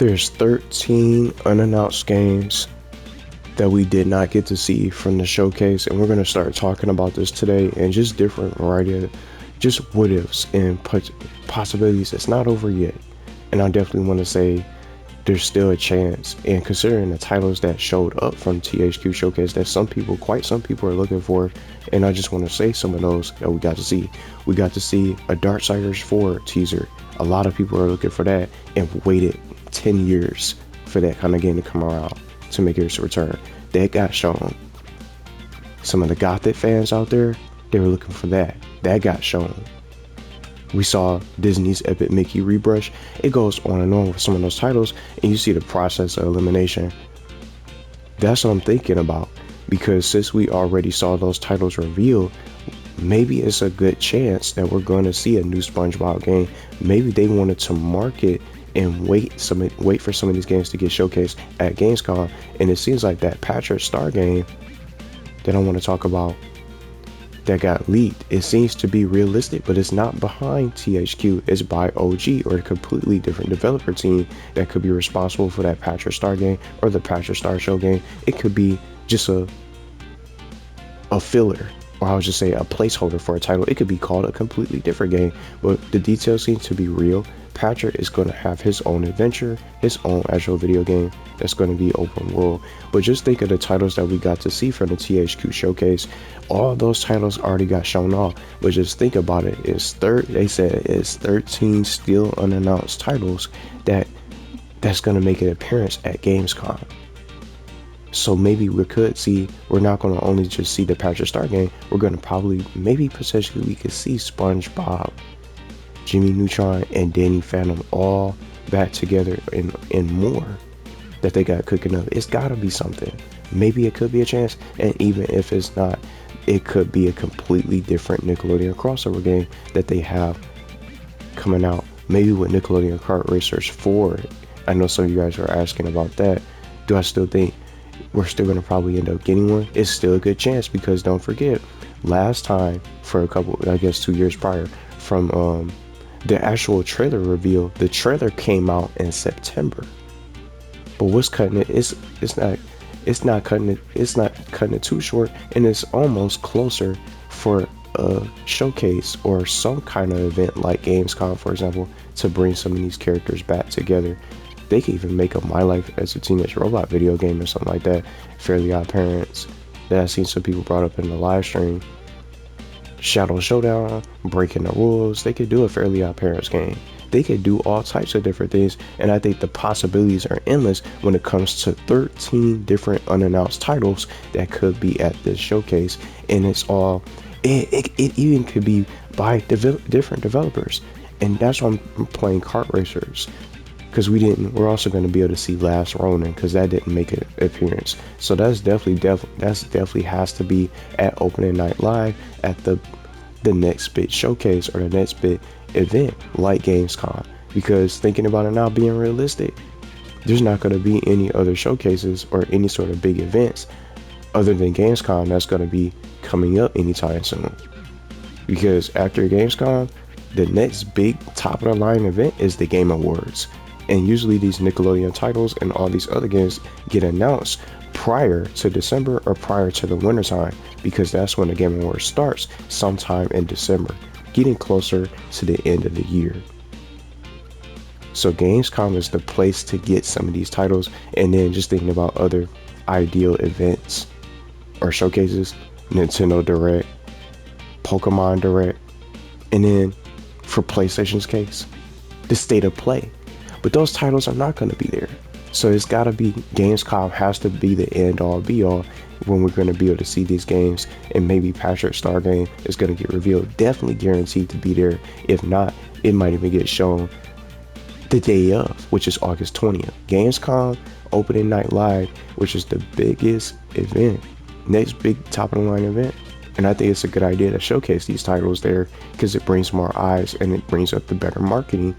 There's 13 unannounced games that we did not get to see from the showcase, and we're going to start talking about this today and just different variety of just what ifs and possibilities. It's not over yet, and I definitely want to say there's still a chance, and considering the titles that showed up from THQ showcase that quite some people are looking for, and I just want to say some of those that we got to see. We got to see a Darksiders 4 teaser. A lot of people are looking for that and waited 10 years for that kind of game to come around to make its return. That got shown. Some of the Gothic fans out there, they were looking for that. That got shown. We saw Disney's Epic Mickey rebrush. It goes on and on with some of those titles, and you see the process of elimination. That's what I'm thinking about, because since we already saw those titles revealed, maybe it's a good chance that we're going to see a new Spongebob game. Maybe they wanted to market and wait for some of these games to get showcased at Gamescom, and it seems like that Patrick Star game that I want to talk about that got leaked, it seems to be realistic, but it's not behind THQ. It's by OG, or a completely different developer team that could be responsible for that Patrick Star game or the Patrick Star show game. It could be just a filler, or I would just say a placeholder for a title. It could be called a completely different game, but the details seem to be real. Patrick is going to have his own adventure, his own actual video game that's going to be open world. But just think of the titles that we got to see from the THQ showcase. All those titles already got shown off, but just think about it. They said it's 13 still unannounced titles that's going to make an appearance at Gamescom. So maybe we're not going to only just see the Patrick Star game. We're going to potentially we could see Spongebob, Jimmy Neutron, and Danny Phantom all back together and more that they got cooking up. It's got to be something. Maybe it could be a chance, and even if it's not, it could be a completely different Nickelodeon crossover game that they have coming out. Maybe with Nickelodeon Kart Racers 4. I know some of you guys are asking about that. Do I still think we're still going to probably end up getting one? It's still a good chance, because don't forget, last time, for 2 years prior, from the actual trailer reveal, the trailer came out in September. But what's cutting it is it's not cutting it too short, and it's almost closer for a showcase or some kind of event like Gamescom, for example, to bring some of these characters back together. They could even make a My Life as a Teenage Robot video game or something like that. Fairly Odd Parents, that I've seen some people brought up in the live stream. Shadow Showdown, Breaking the Rules. They could do a Fairly Odd Parents game. They could do all types of different things, and I think the possibilities are endless when it comes to 13 different unannounced titles that could be at this showcase. And it even could be by different developers, and that's why I'm playing Kart Racers, because we're also going to be able to see Last Ronin, because that didn't make an appearance. So that's definitely has to be at Opening Night Live at the next big showcase or the next big event like Gamescom. Because thinking about it now, being realistic, there's not going to be any other showcases or any sort of big events other than Gamescom that's going to be coming up anytime soon. Because after Gamescom, the next big top of the line event is the Game Awards. And usually these Nickelodeon titles and all these other games get announced prior to December or prior to the wintertime, because that's when the Game Awards starts, sometime in December, getting closer to the end of the year. So Gamescom is the place to get some of these titles. And then just thinking about other ideal events or showcases, Nintendo Direct, Pokemon Direct, and then for PlayStation's case, the State of Play. But those titles are not going to be there. So it's got to be, Gamescom has to be the end all be all when we're going to be able to see these games. And maybe Patrick Star game is going to get revealed. Definitely guaranteed to be there. If not, it might even get shown the day of, which is August 20th. Gamescom Opening Night Live, which is the biggest event, next big top of the line event. And I think it's a good idea to showcase these titles there, because it brings more eyes and it brings up the better marketing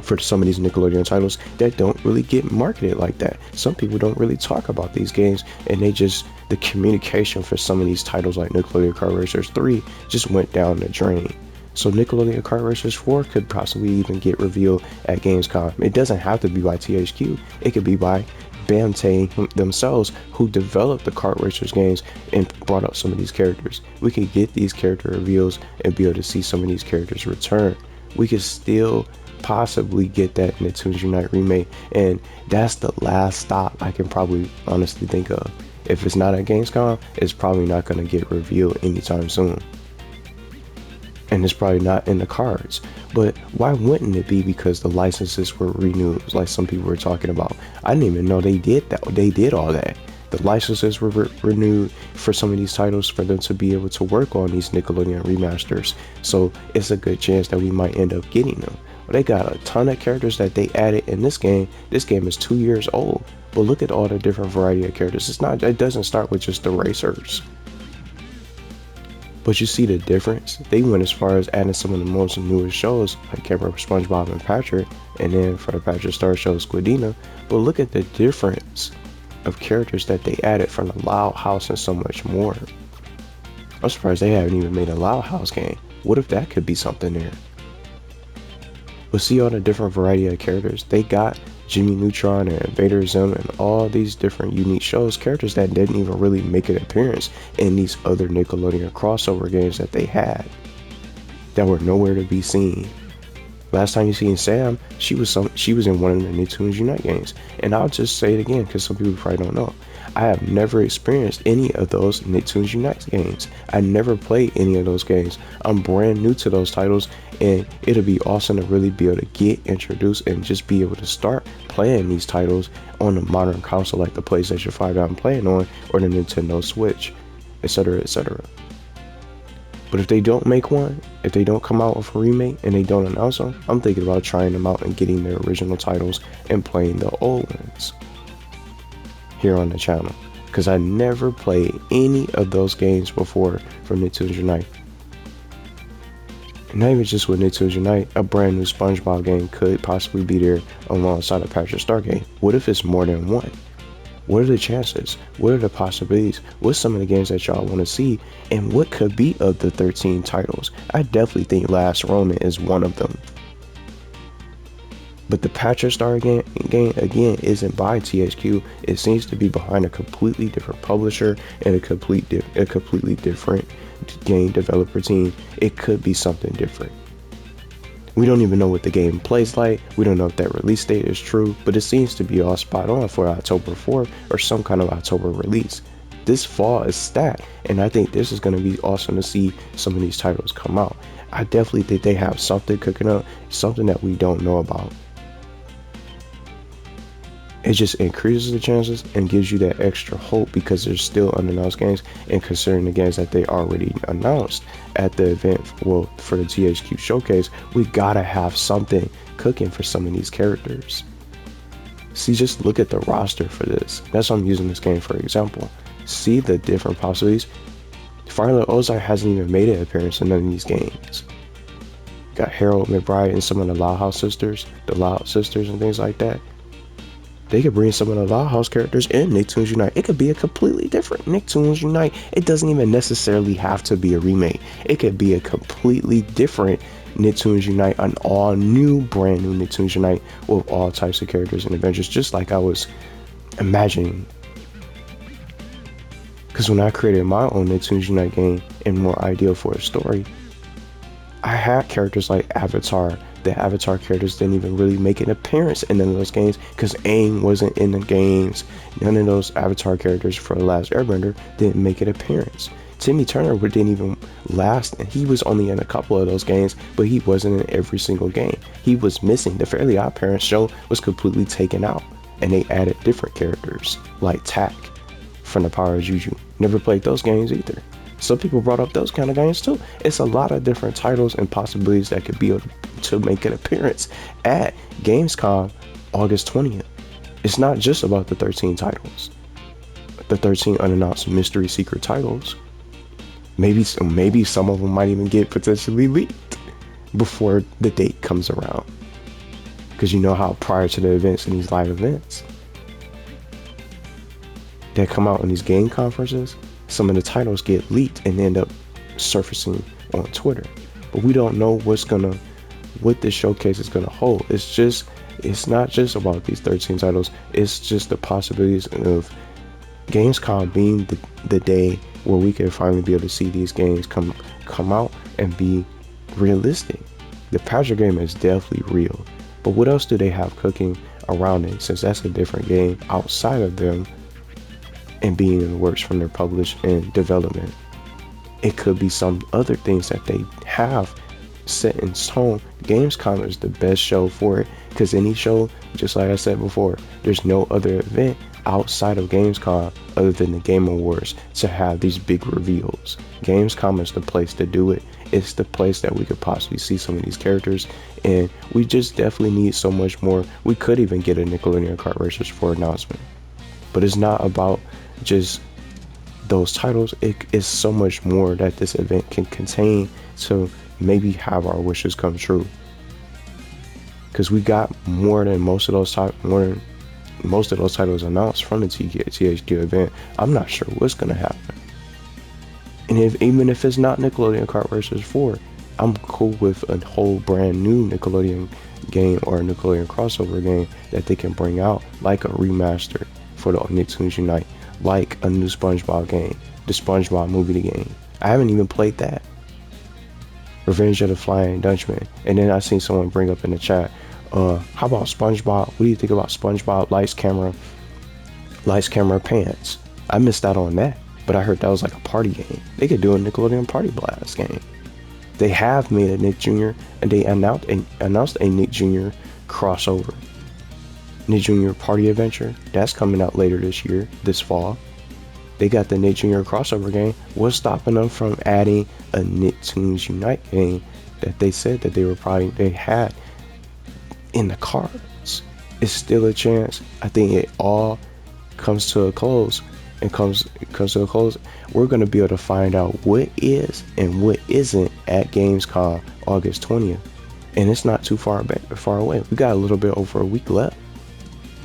for some of these Nickelodeon titles that don't really get marketed like that. Some people don't really talk about these games, and the communication for some of these titles like Nickelodeon Kart Racers 3 just went down the drain. So Nickelodeon Kart Racers 4 could possibly even get revealed at Gamescom. It doesn't have to be by THQ. It could be by Bamtay themselves, who developed the Kart Racers games and brought up some of these characters. We could get these character reveals and be able to see some of these characters return. We could still possibly get that Nicktoons Unite remake, and that's the last stop I can probably honestly think of. If it's not at Gamescom, it's probably not going to get revealed anytime soon. And it's probably not in the cards. But why wouldn't it be? Because the licenses were renewed, like some people were talking about. I didn't even know they did that. They did all that. The licenses were renewed for some of these titles for them to be able to work on these Nickelodeon remasters. So it's a good chance that we might end up getting them. But they got a ton of characters that they added in this game. This game is 2 years old. But look at all the different variety of characters. It doesn't start with just the racers. But you see the difference. They went as far as adding some of the most newest shows, like Spongebob and Patrick, and then for the Patrick Star Show, Squidina. But look at the difference of characters that they added from the Loud House and so much more. I'm surprised they haven't even made a Loud House game. What if that could be something there? But see all the different variety of characters. They got Jimmy Neutron and Invader Zim and all these different unique shows, characters that didn't even really make an appearance in these other Nickelodeon crossover games that they had, that were nowhere to be seen. Last time you seen Sam, she was in one of the Nicktoons Unite games. And I'll just say it again because some people probably don't know. I have never experienced any of those Nicktoons Unite games. I never played any of those games. I'm brand new to those titles, and it'll be awesome to really be able to get introduced and just be able to start playing these titles on a modern console like the PlayStation 5 that I'm playing on, or the Nintendo Switch, etc., etc. But if they don't make one, if they don't come out with a remake and they don't announce them, I'm thinking about trying them out and getting their original titles and playing the old ones here on the channel, because I never played any of those games before from Nicktoons Unite. And not even just with Nicktoons Unite, a brand new Spongebob game could possibly be there alongside a Patrick Star game. What if it's more than one? What are the chances? What are the possibilities? What's some of the games that y'all want to see? And what could be of the 13 titles? I definitely think Last Ronin is one of them. But the Patrick Star game again isn't by THQ. It seems to be behind a completely different publisher and a completely different game developer team. It could be something different. We don't even know what the game plays like. We don't know if that release date is true, but it seems to be all spot on for October 4th or some kind of October release. This fall is stacked, and I think this is going to be awesome to see some of these titles come out. I definitely think they have something cooking up, something that we don't know about. It just increases the chances and gives you that extra hope because there's still unannounced games, and considering the games that they already announced at the event, well, for the THQ showcase, we gotta have something cooking for some of these characters. See, just look at the roster for this. That's why I'm using this game for example. See the different possibilities. Firelight Ozark hasn't even made an appearance in none of these games. Got Harold McBride and some of the Loud House sisters, the Loud sisters and things like that. They could bring some of the Loud House characters in Nicktoons Unite. It could be a completely different Nicktoons Unite. It doesn't even necessarily have to be a remake. It could be a completely different Nicktoons Unite, an all new, brand new Nicktoons Unite with all types of characters and adventures, just like I was imagining. Because when I created my own Nicktoons Unite game and more ideal for a story, I had characters like Avatar. The Avatar characters didn't even really make an appearance in none of those games because Aang wasn't in the games. None of those Avatar characters for The Last Airbender didn't make an appearance. Timmy Turner didn't even last, and he was only in a couple of those games, but he wasn't in every single game. He was missing. The Fairly Odd Parents show was completely taken out, and they added different characters like Tack from The Power of Juju. Never played those games either. Some people brought up those kind of games too. It's a lot of different titles and possibilities that could be able to make an appearance at Gamescom August 20th. It's not just about the 13 titles, the 13 unannounced mystery secret titles. Maybe some of them might even get potentially leaked before the date comes around, because you know how prior to the events and these live events that come out in these game conferences, some of the titles get leaked and end up surfacing on Twitter. but we don't know what this showcase is gonna hold. It's not just about these 13 titles. It's just the possibilities of Gamescom being the day where we can finally be able to see these games come out and be realistic. The Patrick game is definitely real, but what else do they have cooking around it, since that's a different game outside of them and being in the works from their publish and development? It could be some other things that they have set in stone. Gamescom is the best show for it, because any show, just like I said before, there's no other event outside of Gamescom other than the Game Awards to have these big reveals. Gamescom is the place to do it. It's the place that we could possibly see some of these characters, and we just definitely need so much more. We could even get a Nickelodeon Kart Racers 4 announcement, but it's not about just those titles. It is so much more that this event can contain to maybe have our wishes come true, because we got more than most of those titles announced from the THQ event. I'm not sure what's gonna happen, and even if it's not Nickelodeon Kart Racers 4, I'm cool with a whole brand new Nickelodeon game or a Nickelodeon crossover game that they can bring out, like a remaster for the Nicktoons Unite, like a new Spongebob game, the Spongebob movie game. I haven't even played that. Revenge of the Flying Dutchman. And then I seen someone bring up in the chat, how about SpongeBob? What do you think about SpongeBob Lights Camera Pants? I missed out on that, but I heard that was like a party game. They could do a Nickelodeon Party Blast game. They have made a Nick Jr. and they announced a Nick Jr. crossover. Nick Jr. Party Adventure. That's coming out later this fall. They got the Nick Jr. crossover game. What's stopping them from adding a Nicktoons Unite game that they said that they had in the cards? It's still a chance. I think it all comes to a close, and comes to a close. We're gonna be able to find out what is and what isn't at Gamescom August 20th, and it's not too far away. We got a little bit over a week left.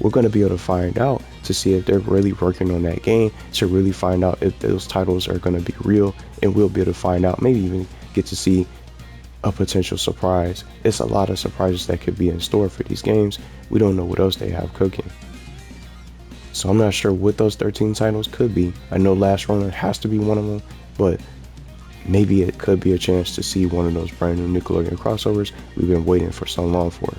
We're going to be able to find out to see if they're really working on that game, to really find out if those titles are going to be real, and we'll be able to find out, maybe even get to see a potential surprise. It's a lot of surprises that could be in store for these games. We don't know what else they have cooking. So I'm not sure what those 13 titles could be. I know Last Runner has to be one of them, but maybe it could be a chance to see one of those brand new Nickelodeon crossovers we've been waiting for so long for.